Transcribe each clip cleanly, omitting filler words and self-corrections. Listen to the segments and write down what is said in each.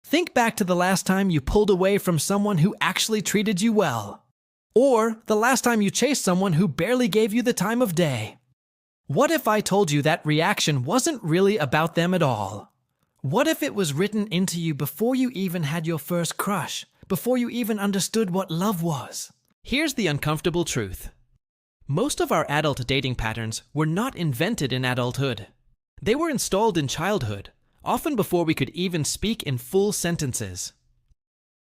Think back to the last time you pulled away from someone who actually treated you well. Or the last time you chased someone who barely gave you the time of day. What if I told you that reaction wasn't really about them at all? What if it was written into you before you even had your first crush, before you even understood what love was? Here's the uncomfortable truth. Most of our adult dating patterns were not invented in adulthood. They were installed in childhood, often before we could even speak in full sentences.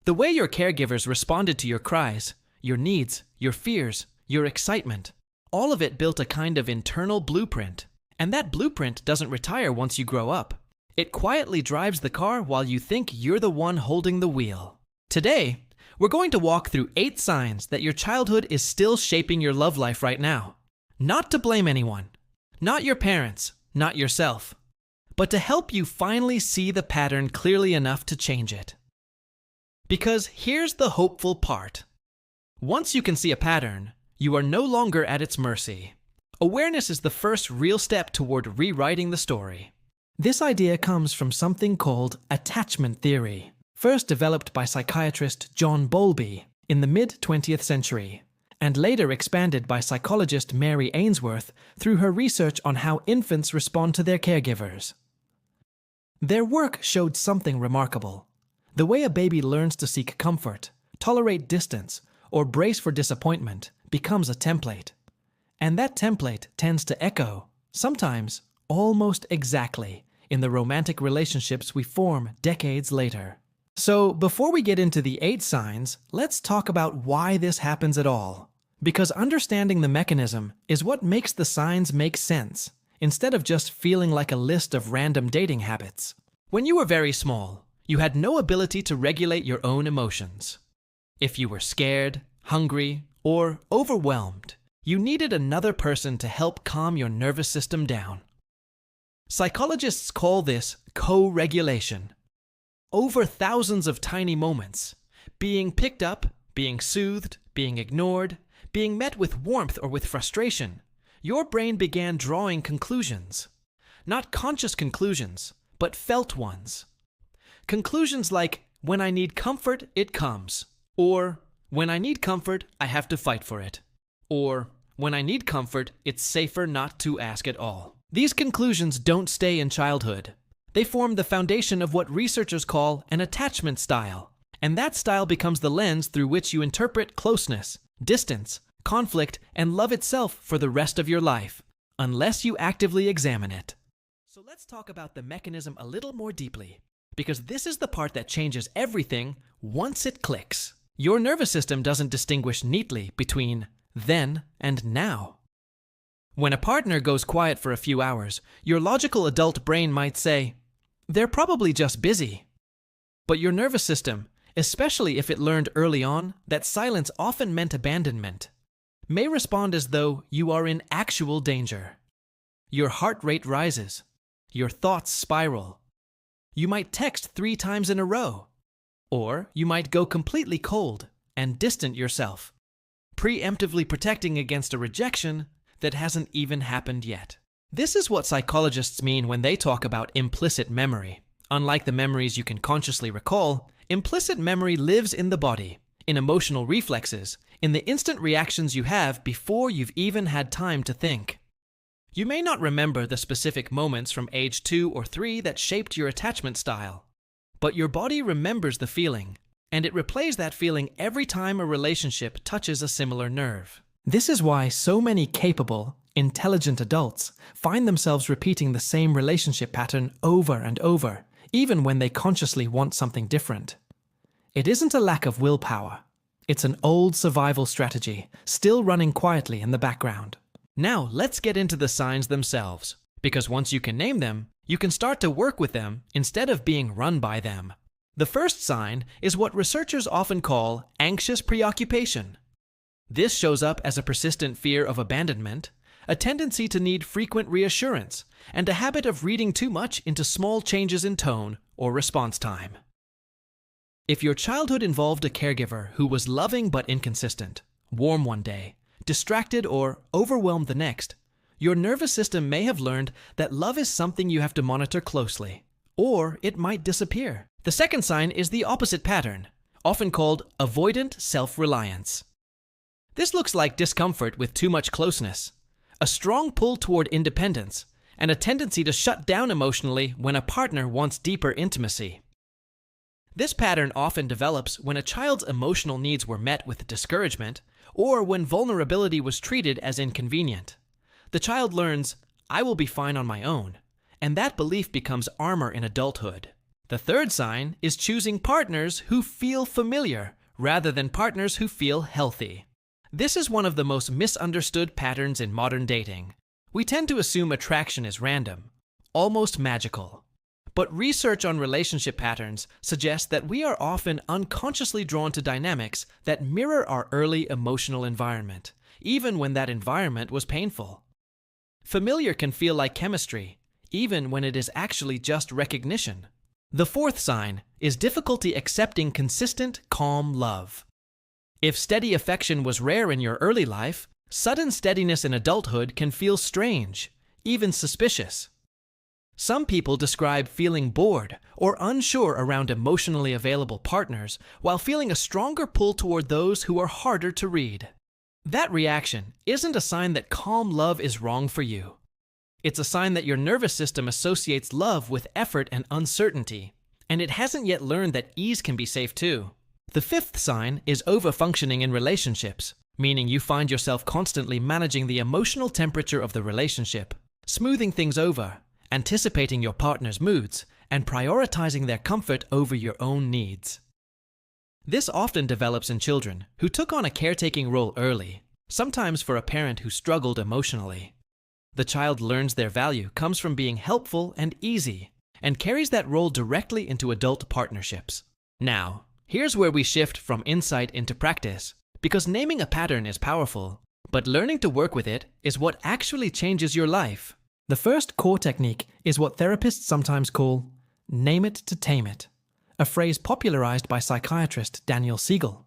The way your caregivers responded to your cries, your needs, your fears, your excitement, all of it built a kind of internal blueprint. And that blueprint doesn't retire once you grow up. It quietly drives the car while you think you're the one holding the wheel. Today, we're going to walk through 8 signs that your childhood is still shaping your love life right now. Not to blame anyone, not your parents, not yourself, but to help you finally see the pattern clearly enough to change it. Because here's the hopeful part. Once you can see a pattern, you are no longer at its mercy. Awareness is the first real step toward rewriting the story. This idea comes from something called attachment theory, first developed by psychiatrist John Bowlby in the mid-20th century, and later expanded by psychologist Mary Ainsworth through her research on how infants respond to their caregivers. Their work showed something remarkable. The way a baby learns to seek comfort, tolerate distance, or brace for disappointment becomes a template. And that template tends to echo, sometimes almost exactly, in the romantic relationships we form decades later. So before we get into the 8 signs, let's talk about why this happens at all. Because understanding the mechanism is what makes the signs make sense, instead of just feeling like a list of random dating habits. When you were very small, you had no ability to regulate your own emotions. If you were scared, hungry, or overwhelmed, you needed another person to help calm your nervous system down. Psychologists call this co-regulation. Over thousands of tiny moments, being picked up, being soothed, being ignored, being met with warmth or with frustration, your brain began drawing conclusions. Not conscious conclusions, but felt ones. Conclusions like, when I need comfort, it comes. Or, when I need comfort, I have to fight for it. Or, when I need comfort, it's safer not to ask at all. These conclusions don't stay in childhood. They form the foundation of what researchers call an attachment style. And that style becomes the lens through which you interpret closeness, distance, conflict, and love itself for the rest of your life, unless you actively examine it. So let's talk about the mechanism a little more deeply, because this is the part that changes everything once it clicks. Your nervous system doesn't distinguish neatly between then and now. When a partner goes quiet for a few hours, your logical adult brain might say, they're probably just busy. But your nervous system, especially if it learned early on that silence often meant abandonment, may respond as though you are in actual danger. Your heart rate rises. Your thoughts spiral. You might text 3 times in a row. Or you might go completely cold and distant yourself, preemptively protecting against a rejection that hasn't even happened yet. This is what psychologists mean when they talk about implicit memory. Unlike the memories you can consciously recall, implicit memory lives in the body, in emotional reflexes, in the instant reactions you have before you've even had time to think. You may not remember the specific moments from age 2 or 3 that shaped your attachment style, but your body remembers the feeling, and it replays that feeling every time a relationship touches a similar nerve. This is why so many capable, intelligent adults find themselves repeating the same relationship pattern over and over, even when they consciously want something different. It isn't a lack of willpower. It's an old survival strategy, still running quietly in the background. Now let's get into the signs themselves, because once you can name them, you can start to work with them instead of being run by them. The first sign is what researchers often call anxious preoccupation. This shows up as a persistent fear of abandonment, a tendency to need frequent reassurance, and a habit of reading too much into small changes in tone or response time. If your childhood involved a caregiver who was loving but inconsistent, warm one day, distracted or overwhelmed the next, your nervous system may have learned that love is something you have to monitor closely, or it might disappear. The second sign is the opposite pattern, often called avoidant self-reliance. This looks like discomfort with too much closeness, a strong pull toward independence, and a tendency to shut down emotionally when a partner wants deeper intimacy. This pattern often develops when a child's emotional needs were met with discouragement, or when vulnerability was treated as inconvenient. The child learns, "I will be fine on my own," and that belief becomes armor in adulthood. The third sign is choosing partners who feel familiar rather than partners who feel healthy. This is one of the most misunderstood patterns in modern dating. We tend to assume attraction is random, almost magical. But research on relationship patterns suggests that we are often unconsciously drawn to dynamics that mirror our early emotional environment, even when that environment was painful. Familiar can feel like chemistry, even when it is actually just recognition. The fourth sign is difficulty accepting consistent, calm love. If steady affection was rare in your early life, sudden steadiness in adulthood can feel strange, even suspicious. Some people describe feeling bored or unsure around emotionally available partners while feeling a stronger pull toward those who are harder to read. That reaction isn't a sign that calm love is wrong for you. It's a sign that your nervous system associates love with effort and uncertainty, and it hasn't yet learned that ease can be safe too. The fifth sign is overfunctioning in relationships, meaning you find yourself constantly managing the emotional temperature of the relationship, smoothing things over, anticipating your partner's moods, and prioritizing their comfort over your own needs. This often develops in children who took on a caretaking role early, sometimes for a parent who struggled emotionally. The child learns their value comes from being helpful and easy, and carries that role directly into adult partnerships. Now, here's where we shift from insight into practice, because naming a pattern is powerful, but learning to work with it is what actually changes your life. The first core technique is what therapists sometimes call name it to tame it, a phrase popularized by psychiatrist Daniel Siegel.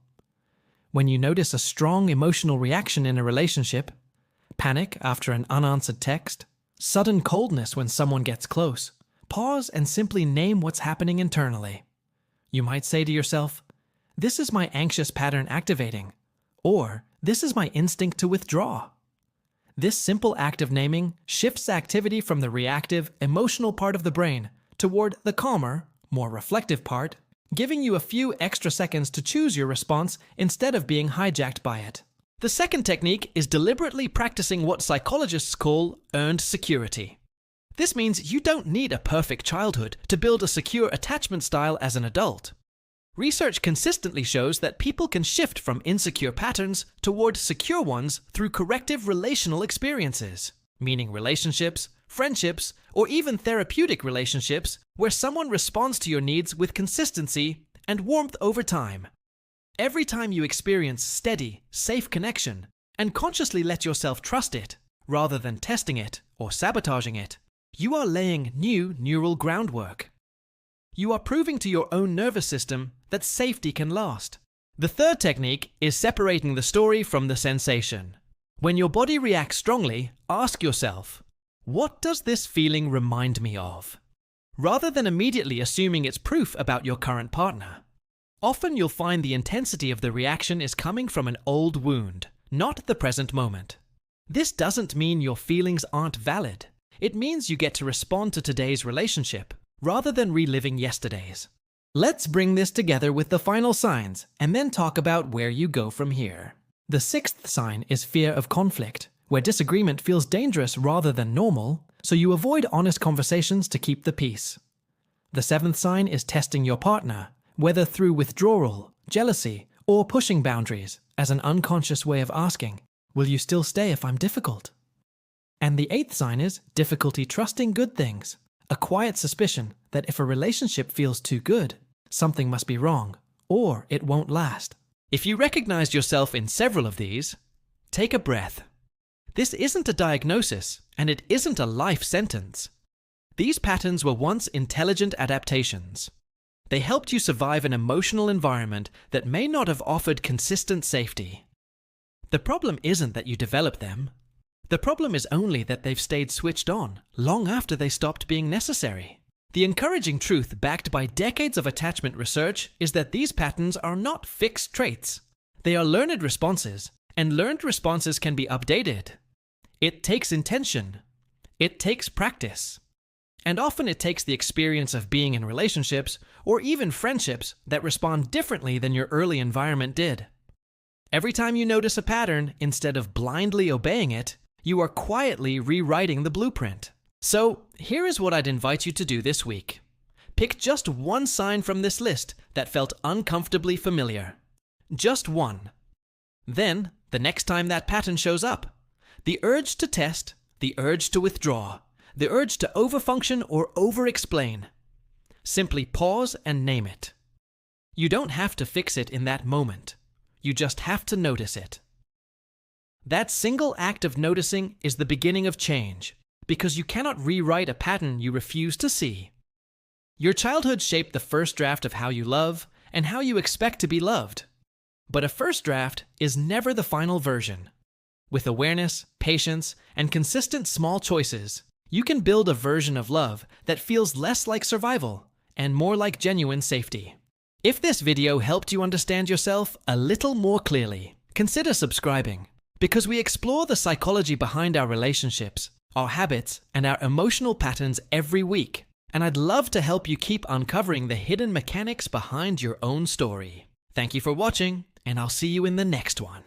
When you notice a strong emotional reaction in a relationship, panic after an unanswered text, sudden coldness when someone gets close, pause and simply name what's happening internally. You might say to yourself, "This is my anxious pattern activating," or "This is my instinct to withdraw." This simple act of naming shifts activity from the reactive, emotional part of the brain toward the calmer, more reflective part, giving you a few extra seconds to choose your response instead of being hijacked by it. The second technique is deliberately practicing what psychologists call earned security. This means you don't need a perfect childhood to build a secure attachment style as an adult. Research consistently shows that people can shift from insecure patterns toward secure ones through corrective relational experiences, meaning relationships, friendships, or even therapeutic relationships where someone responds to your needs with consistency and warmth over time. Every time you experience steady, safe connection and consciously let yourself trust it, rather than testing it or sabotaging it, you are laying new neural groundwork. You are proving to your own nervous system that safety can last. The third technique is separating the story from the sensation. When your body reacts strongly, ask yourself, what does this feeling remind me of? Rather than immediately assuming it's proof about your current partner. Often you'll find the intensity of the reaction is coming from an old wound, not the present moment. This doesn't mean your feelings aren't valid. It means you get to respond to today's relationship, rather than reliving yesterday's. Let's bring this together with the final signs, and then talk about where you go from here. The sixth sign is fear of conflict, where disagreement feels dangerous rather than normal, so you avoid honest conversations to keep the peace. The seventh sign is testing your partner, whether through withdrawal, jealousy, or pushing boundaries, as an unconscious way of asking, will you still stay if I'm difficult? And the eighth sign is difficulty trusting good things, a quiet suspicion that if a relationship feels too good, something must be wrong, or it won't last. If you recognized yourself in several of these, take a breath. This isn't a diagnosis, and it isn't a life sentence. These patterns were once intelligent adaptations. They helped you survive an emotional environment that may not have offered consistent safety. The problem isn't that you developed them. The problem is only that they've stayed switched on long after they stopped being necessary. The encouraging truth backed by decades of attachment research is that these patterns are not fixed traits. They are learned responses, and learned responses can be updated. It takes intention. It takes practice. And often it takes the experience of being in relationships, or even friendships, that respond differently than your early environment did. Every time you notice a pattern, instead of blindly obeying it, you are quietly rewriting the blueprint. So, here is what I'd invite you to do this week. Pick just one sign from this list that felt uncomfortably familiar. Just one. Then, the next time that pattern shows up, the urge to test, the urge to withdraw, the urge to overfunction or over-explain, simply pause and name it. You don't have to fix it in that moment. You just have to notice it. That single act of noticing is the beginning of change, because you cannot rewrite a pattern you refuse to see. Your childhood shaped the first draft of how you love and how you expect to be loved. But a first draft is never the final version. With awareness, patience, and consistent small choices, you can build a version of love that feels less like survival and more like genuine safety. If this video helped you understand yourself a little more clearly, consider subscribing, because we explore the psychology behind our relationships, our habits, and our emotional patterns every week, and I'd love to help you keep uncovering the hidden mechanics behind your own story. Thank you for watching, and I'll see you in the next one.